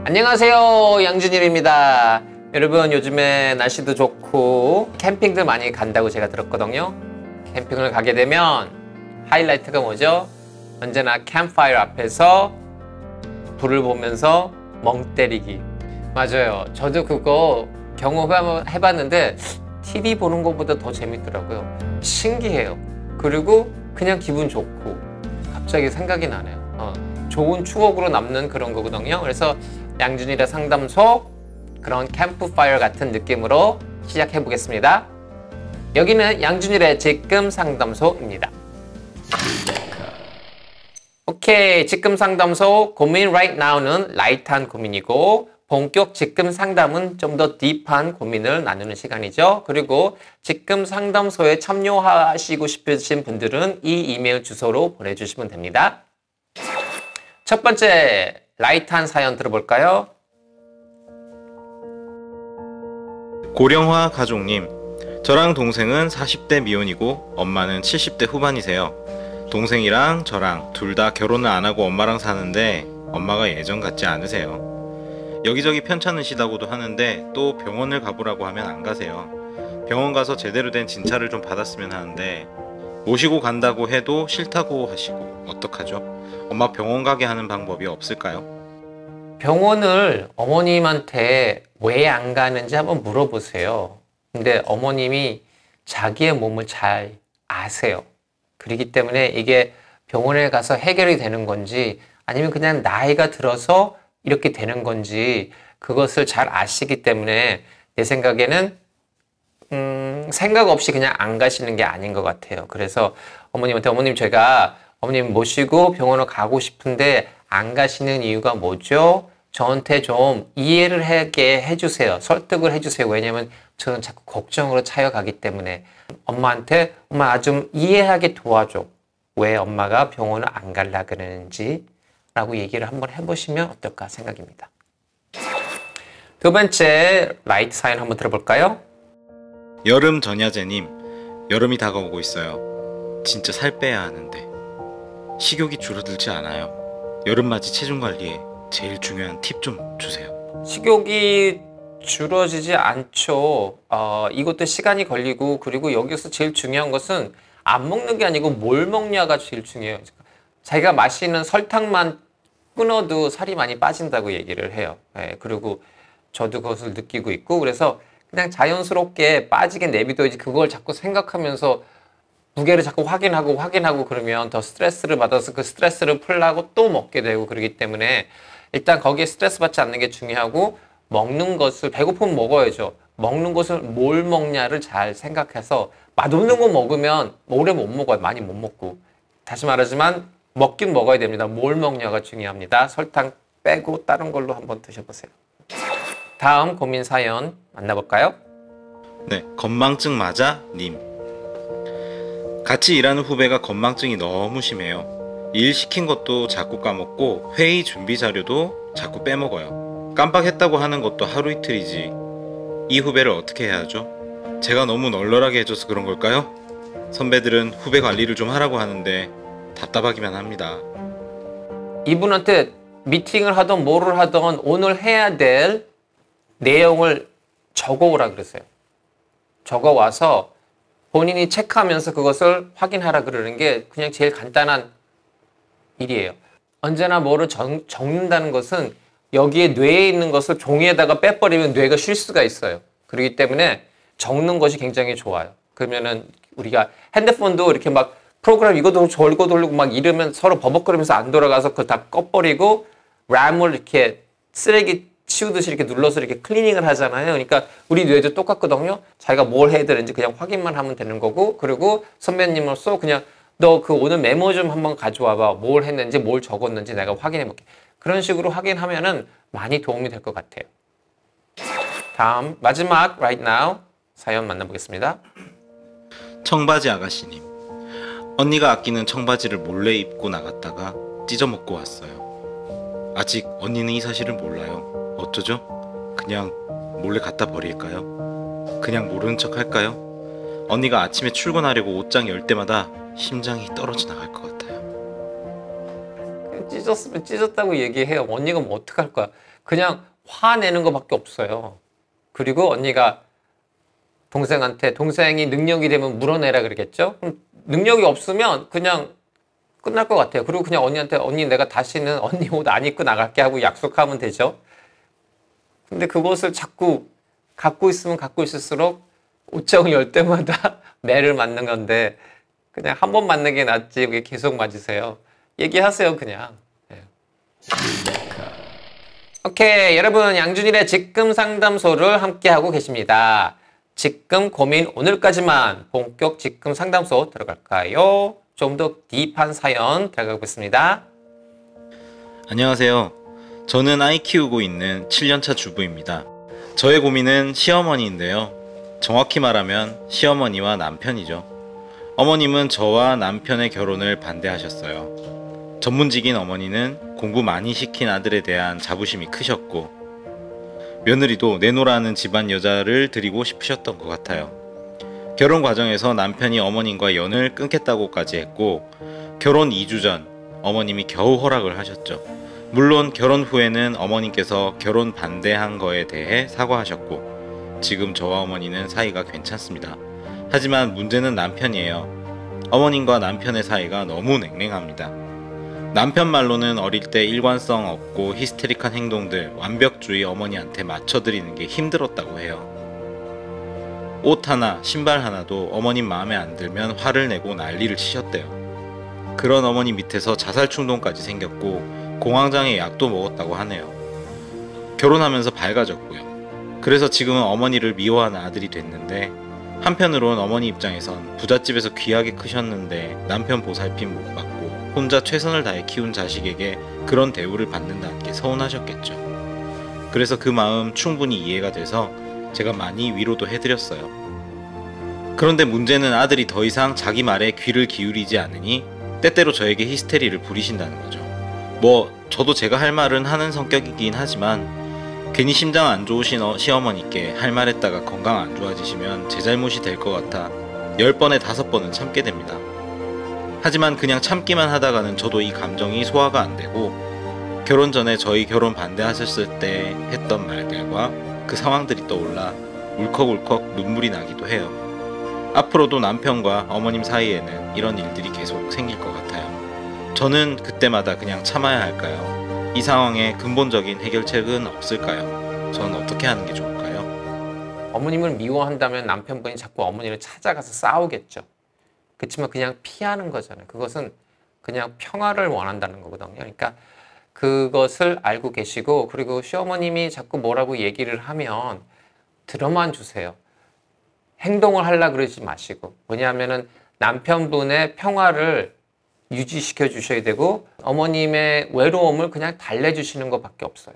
안녕하세요, 양준일입니다. 여러분, 요즘에 날씨도 좋고 캠핑들 많이 간다고 제가 들었거든요. 캠핑을 가게 되면 하이라이트가 뭐죠? 언제나 캠프파이어 앞에서 불을 보면서 멍 때리기. 맞아요, 저도 그거 경험해봤는데 TV 보는 것보다 더 재밌더라고요. 신기해요. 그리고 그냥 기분 좋고 갑자기 생각이 나네요. 좋은 추억으로 남는 그런 거거든요. 그래서 양준일의 상담소, 그런 캠프파이어 같은 느낌으로 시작해 보겠습니다. 여기는 양준일의 지금 상담소입니다. 오케이, 지금 상담소 고민 right now는 라이트한 고민이고, 본격 지금 상담은 좀 더 딥한 고민을 나누는 시간이죠. 그리고 지금 상담소에 참여하시고 싶으신 분들은 이 이메일 주소로 보내주시면 됩니다. 첫 번째 라이트한 사연 들어볼까요? 고령화 가족님, 저랑 동생은 40대 미혼이고 엄마는 70대 후반이세요. 동생이랑 저랑 둘 다 결혼을 안 하고 엄마랑 사는데 엄마가 예전 같지 않으세요. 여기저기 편찮으시다고도 하는데 또 병원을 가보라고 하면 안 가세요. 병원 가서 제대로 된 진찰을 좀 받았으면 하는데 모시고 간다고 해도 싫다고 하시고 어떡하죠? 엄마 병원 가게 하는 방법이 없을까요? 병원을 어머님한테 왜 안 가는지 한번 물어보세요. 근데 어머님이 자기의 몸을 잘 아세요. 그렇기 때문에 이게 병원에 가서 해결이 되는 건지 아니면 그냥 나이가 들어서 이렇게 되는 건지 그것을 잘 아시기 때문에 내 생각에는 생각 없이 그냥 안 가시는 게 아닌 것 같아요. 그래서 어머님한테 어머님, 제가 어머님 모시고 병원을 가고 싶은데 안 가시는 이유가 뭐죠? 저한테 좀 이해를 하게 해주세요. 설득을 해주세요. 왜냐면 저는 자꾸 걱정으로 차여가기 때문에 엄마한테 엄마 나 좀 이해하게 도와줘. 왜 엄마가 병원을 안 가려고 그러는지 라고 얘기를 한번 해보시면 어떨까 생각입니다. 두 번째 라이트 사연 한번 들어볼까요? 여름 전야제님, 여름이 다가오고 있어요. 진짜 살 빼야 하는데 식욕이 줄어들지 않아요. 여름맞이 체중 관리에 제일 중요한 팁 좀 주세요. 식욕이 줄어지지 않죠. 이것도 시간이 걸리고, 그리고 여기서 제일 중요한 것은 안 먹는 게 아니고 뭘 먹냐가 제일 중요해요. 자기가 마시는 설탕만 끊어도 살이 많이 빠진다고 얘기를 해요. 그리고 저도 그것을 느끼고 있고, 그래서 그냥 자연스럽게 빠지게 내비둬야지 그걸 자꾸 생각하면서 무게를 자꾸 확인하고 그러면 더 스트레스를 받아서 그 스트레스를 풀려고 또 먹게 되고, 그러기 때문에 일단 거기에 스트레스 받지 않는 게 중요하고, 먹는 것을 배고프면 먹어야죠. 먹는 것을 뭘 먹냐를 잘 생각해서 맛없는 거 먹으면 오래 못 먹어요. 많이 못 먹고. 다시 말하지만 먹긴 먹어야 됩니다. 뭘 먹냐가 중요합니다. 설탕 빼고 다른 걸로 한번 드셔보세요. 다음 고민 사연 만나볼까요? 네, 건망증 맞아? 님. 같이 일하는 후배가 건망증이 너무 심해요. 일 시킨 것도 자꾸 까먹고 회의 준비 자료도 자꾸 빼먹어요. 깜빡했다고 하는 것도 하루 이틀이지. 이 후배를 어떻게 해야 하죠? 제가 너무 널널하게 해줘서 그런 걸까요? 선배들은 후배 관리를 좀 하라고 하는데 답답하기만 합니다. 이분한테 미팅을 하던 뭐를 하던 오늘 해야 될 내용을 적어오라 그랬어요. 적어와서 본인이 체크하면서 그것을 확인하라 그러는 게 그냥 제일 간단한 일이에요. 언제나 뭐를 적는다는 것은 여기에 뇌에 있는 것을 종이에다가 빼버리면 뇌가 쉴 수가 있어요. 그렇기 때문에 적는 것이 굉장히 좋아요. 그러면은 우리가 핸드폰도 이렇게 막 프로그램 이거 돌리고 막 이러면 서로 버벅거리면서 안 돌아가서 그걸 다 꺼버리고 램을 이렇게 쓰레기 치우듯이 이렇게 눌러서 이렇게 클리닝을 하잖아요. 그러니까 우리 뇌도 똑같거든요. 자기가 뭘 해야 되는지 그냥 확인만 하면 되는 거고, 그리고 선배님으로서 그냥 너 그 오늘 메모 좀 한번 가져와봐. 뭘 했는지 뭘 적었는지 내가 확인해 볼게. 그런 식으로 확인하면은 많이 도움이 될 것 같아요. 다음 마지막 right now 사연 만나보겠습니다. 청바지 아가씨님, 언니가 아끼는 청바지를 몰래 입고 나갔다가 찢어먹고 왔어요. 아직 언니는 이 사실을 몰라요. 어쩌죠? 그냥 몰래 갖다 버릴까요? 그냥 모르는 척 할까요? 언니가 아침에 출근하려고 옷장 열 때마다 심장이 떨어져 나갈 것 같아요. 찢었으면 찢었다고 얘기해요. 언니가 뭐 어떡할 거야. 그냥 화내는 것밖에 없어요. 그리고 언니가 동생한테 동생이 능력이 되면 물어내라 그러겠죠? 그럼 능력이 없으면 그냥 끝날 것 같아요. 그리고 그냥 언니한테 언니 내가 다시는 언니 옷 안 입고 나갈게 하고 약속하면 되죠. 근데 그것을 자꾸 갖고 있으면 갖고 있을수록 옷장을 열 때마다 매를 맞는 건데 그냥 한 번 맞는 게 낫지 왜 계속 맞으세요? 얘기하세요 그냥. 네. 오케이 여러분 양준일의 직금 상담소를 함께하고 계십니다. 직금 고민 오늘까지만 본격 직금 상담소 들어갈까요? 좀 더 딥한 사연 들어가 보겠습니다. 안녕하세요. 저는 아이 키우고 있는 7년차 주부입니다. 저의 고민은 시어머니인데요. 정확히 말하면 시어머니와 남편이죠. 어머님은 저와 남편의 결혼을 반대하셨어요. 전문직인 어머니는 공부 많이 시킨 아들에 대한 자부심이 크셨고 며느리도 내놓으라는 집안 여자를 드리고 싶으셨던 것 같아요. 결혼 과정에서 남편이 어머님과 연을 끊겠다고까지 했고 결혼 2주 전 어머님이 겨우 허락을 하셨죠. 물론 결혼 후에는 어머님께서 결혼 반대한 거에 대해 사과하셨고 지금 저와 어머니는 사이가 괜찮습니다. 하지만 문제는 남편이에요. 어머님과 남편의 사이가 너무 냉랭합니다. 남편 말로는 어릴 때 일관성 없고 히스테릭한 행동들 완벽주의 어머니한테 맞춰드리는 게 힘들었다고 해요. 옷 하나, 신발 하나도 어머님 마음에 안 들면 화를 내고 난리를 치셨대요. 그런 어머니 밑에서 자살 충동까지 생겼고 공황장애 약도 먹었다고 하네요. 결혼하면서 밝아졌고요. 그래서 지금은 어머니를 미워하는 아들이 됐는데 한편으론 어머니 입장에선 부잣집에서 귀하게 크셨는데 남편 보살핌 못 받고 혼자 최선을 다해 키운 자식에게 그런 대우를 받는다는 게 서운하셨겠죠. 그래서 그 마음 충분히 이해가 돼서 제가 많이 위로도 해드렸어요. 그런데 문제는 아들이 더 이상 자기 말에 귀를 기울이지 않으니 때때로 저에게 히스테리를 부리신다는 거죠. 저도 제가 할 말은 하는 성격이긴 하지만 괜히 심장 안 좋으신 시어머니께 할 말 했다가 건강 안 좋아지시면 제 잘못이 될 것 같아 10번에 5번은 참게 됩니다. 하지만 그냥 참기만 하다가는 저도 이 감정이 소화가 안 되고 결혼 전에 저희 결혼 반대하셨을 때 했던 말들과 그 상황들이 떠올라 울컥울컥 눈물이 나기도 해요. 앞으로도 남편과 어머님 사이에는 이런 일들이 계속 생길 것 같아요. 저는 그때마다 그냥 참아야 할까요? 이 상황에 근본적인 해결책은 없을까요? 전 어떻게 하는 게 좋을까요? 어머님을 미워한다면 남편분이 자꾸 어머니를 찾아가서 싸우겠죠. 그렇지만 그냥 피하는 거잖아요. 그것은 그냥 평화를 원한다는 거거든요. 그러니까 그것을 알고 계시고 그리고 시어머님이 자꾸 뭐라고 얘기를 하면 들어만 주세요. 행동을 하려고 그러지 마시고. 왜냐하면 남편분의 평화를 유지시켜 주셔야 되고 어머님의 외로움을 그냥 달래주시는 것밖에 없어요.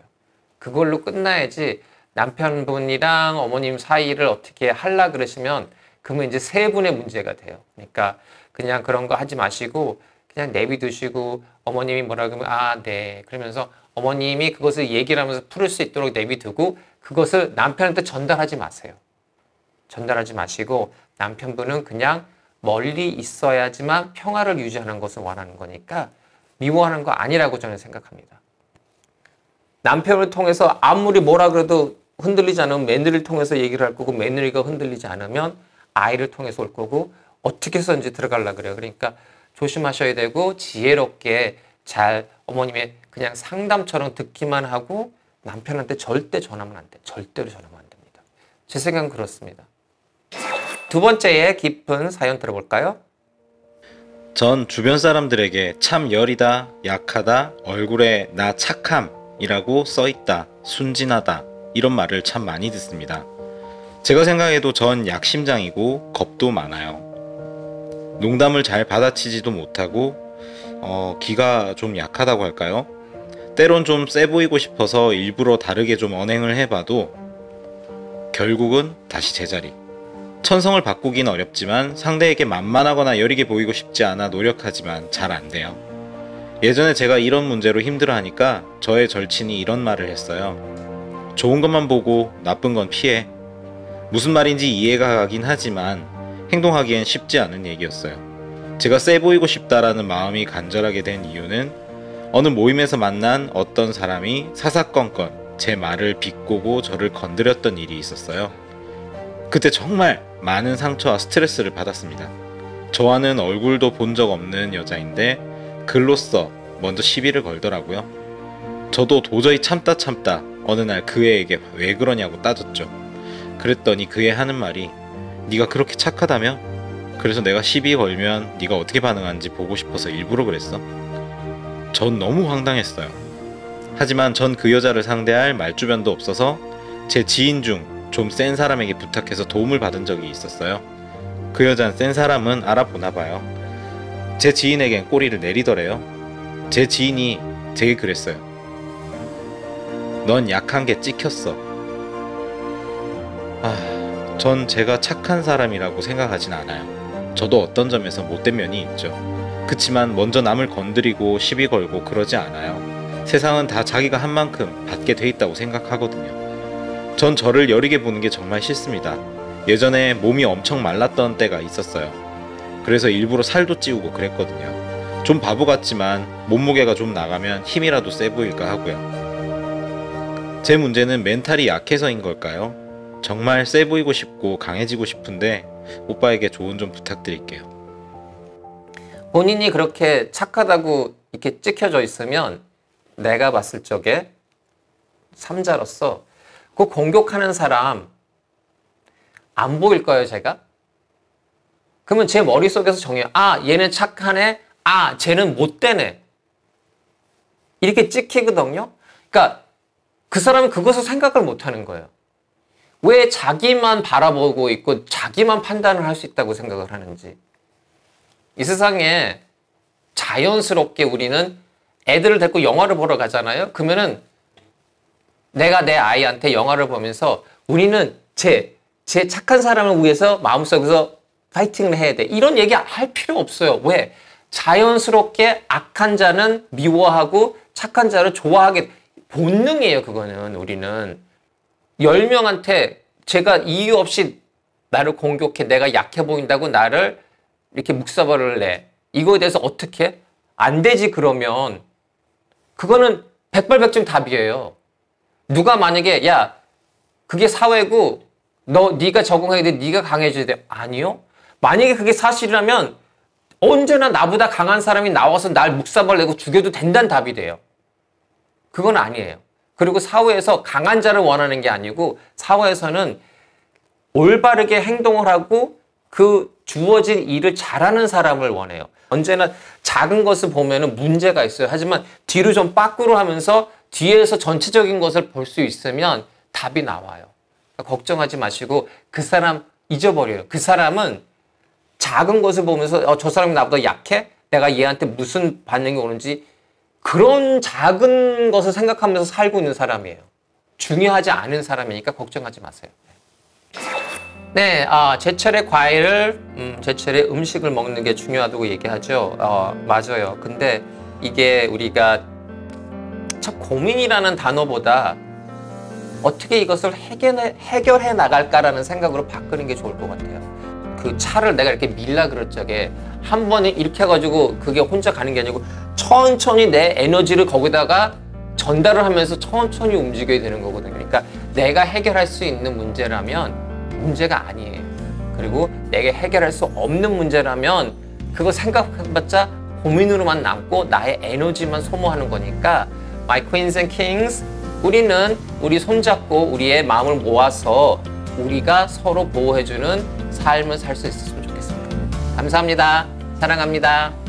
그걸로 끝나야지 남편분이랑 어머님 사이를 어떻게 하려고 그러시면 그러면 이제 세 분의 문제가 돼요. 그러니까 그냥 그런 거 하지 마시고 그냥 내비두시고 어머님이 뭐라 그러면 아, 네. 그러면서 어머님이 그것을 얘기를 하면서 풀을 수 있도록 내비두고 그것을 남편한테 전달하지 마세요. 전달하지 마시고 남편분은 그냥 멀리 있어야지만 평화를 유지하는 것을 원하는 거니까 미워하는 거 아니라고 저는 생각합니다. 남편을 통해서 아무리 뭐라 그래도 흔들리지 않으면 며느리를 통해서 얘기를 할 거고 며느리가 흔들리지 않으면 아이를 통해서 올 거고 어떻게 해서든지 들어가려고 그래요. 그러니까 조심하셔야 되고 지혜롭게 잘 어머님의 그냥 상담처럼 듣기만 하고 남편한테 절대 전하면 안 돼. 절대로 전하면 안 됩니다. 제 생각은 그렇습니다. 두 번째의 깊은 사연 들어볼까요? 전 주변 사람들에게 참 열이다, 약하다, 얼굴에 나 착함이라고 써있다, 순진하다 이런 말을 참 많이 듣습니다. 제가 생각해도 전 약심장이고 겁도 많아요. 농담을 잘 받아치지도 못하고 기가 좀 약하다고 할까요? 때론 좀 세 보이고 싶어서 일부러 다르게 좀 언행을 해봐도 결국은 다시 제자리. 천성을 바꾸긴 어렵지만 상대에게 만만하거나 여리게 보이고 싶지 않아 노력하지만 잘 안 돼요. 예전에 제가 이런 문제로 힘들어하니까 저의 절친이 이런 말을 했어요. 좋은 것만 보고 나쁜 건 피해. 무슨 말인지 이해가 가긴 하지만 행동하기엔 쉽지 않은 얘기였어요. 제가 세 보이고 싶다라는 마음이 간절하게 된 이유는 어느 모임에서 만난 어떤 사람이 사사건건 제 말을 비꼬고 저를 건드렸던 일이 있었어요. 그때 정말 많은 상처와 스트레스를 받았습니다. 저와는 얼굴도 본 적 없는 여자인데 글로써 먼저 시비를 걸더라고요. 저도 도저히 참다 어느 날 그 애에게 왜 그러냐고 따졌죠. 그랬더니 그 애 하는 말이 네가 그렇게 착하다며? 그래서 내가 시비 걸면 네가 어떻게 반응하는지 보고 싶어서 일부러 그랬어? 전 너무 황당했어요. 하지만 전 그 여자를 상대할 말주변도 없어서 제 지인 중 좀 센 사람에게 부탁해서 도움을 받은 적이 있었어요. 그 여잔 센 사람은 알아보나 봐요. 제 지인에겐 꼬리를 내리더래요. 제 지인이 제게 그랬어요. 넌 약한 게 찍혔어. 전 제가 착한 사람이라고 생각하진 않아요. 저도 어떤 점에서 못된 면이 있죠. 그치만 먼저 남을 건드리고 시비 걸고 그러지 않아요. 세상은 다 자기가 한 만큼 받게 돼 있다고 생각하거든요. 전 저를 여리게 보는 게 정말 싫습니다. 예전에 몸이 엄청 말랐던 때가 있었어요. 그래서 일부러 살도 찌우고 그랬거든요. 좀 바보 같지만 몸무게가 좀 나가면 힘이라도 세 보일까 하고요. 제 문제는 멘탈이 약해서인 걸까요? 정말 세 보이고 싶고 강해지고 싶은데 오빠에게 조언 좀 부탁드릴게요. 본인이 그렇게 착하다고 이렇게 찍혀져 있으면 내가 봤을 적에 삼자로서 그 공격하는 사람 안 보일 거예요, 제가? 그러면 제 머릿속에서 정해요. 얘는 착하네. 쟤는 못되네. 이렇게 찍히거든요. 그러니까 그 사람은 그것을 생각을 못 하는 거예요. 왜 자기만 바라보고 있고 자기만 판단을 할 수 있다고 생각을 하는지. 이 세상에 자연스럽게 우리는 애들을 데리고 영화를 보러 가잖아요. 그러면은 내가 내 아이한테 영화를 보면서 우리는 쟤 착한 사람을 위해서 마음속에서 파이팅을 해야 돼. 이런 얘기 할 필요 없어요. 왜? 자연스럽게 악한 자는 미워하고 착한 자를 좋아하게 본능이에요. 그거는 우리는. 10명한테 제가 이유 없이 나를 공격해 내가 약해 보인다고 나를 이렇게 묵사발을 내. 이거에 대해서 어떻게? 안 되지 그러면. 그거는 백발백중 답이에요. 누가 만약에 야 그게 사회고 네가 적응해야 돼. 네가 강해져야 돼. 아니요. 만약에 그게 사실이라면 언제나 나보다 강한 사람이 나와서 날 묵사발 내고 죽여도 된다는 답이 돼요. 그건 아니에요. 그리고 사회에서 강한 자를 원하는 게 아니고 사회에서는 올바르게 행동을 하고 그 주어진 일을 잘하는 사람을 원해요. 언제나 작은 것을 보면은 문제가 있어요. 하지만 뒤로 좀 빠꾸로 하면서 뒤에서 전체적인 것을 볼 수 있으면 답이 나와요. 그러니까 걱정하지 마시고 그 사람 잊어버려요. 그 사람은 작은 것을 보면서 저 사람이 나보다 약해? 내가 얘한테 무슨 반응이 오는지 그런 작은 것을 생각하면서 살고 있는 사람이에요. 중요하지 않은 사람이니까 걱정하지 마세요. 네, 제철에 과일을, 제철에 음식을 먹는 게 중요하다고 얘기하죠. 맞아요. 근데 이게 우리가 참 고민이라는 단어보다 어떻게 이것을 해결해 나갈까라는 생각으로 바꾸는 게 좋을 것 같아요. 그 차를 내가 이렇게 밀라 그럴 적에 한 번에 이렇게 해가지고 그게 혼자 가는 게 아니고 천천히 내 에너지를 거기다가 전달을 하면서 천천히 움직여야 되는 거거든요. 그러니까 내가 해결할 수 있는 문제라면 문제가 아니에요. 그리고 내가 해결할 수 없는 문제라면 그거 생각해봤자 고민으로만 남고 나의 에너지만 소모하는 거니까 My Queens and Kings, 우리는 우리 손잡고 우리의 마음을 모아서 우리가 서로 보호해주는 삶을 살 수 있었으면 좋겠습니다. 감사합니다. 사랑합니다.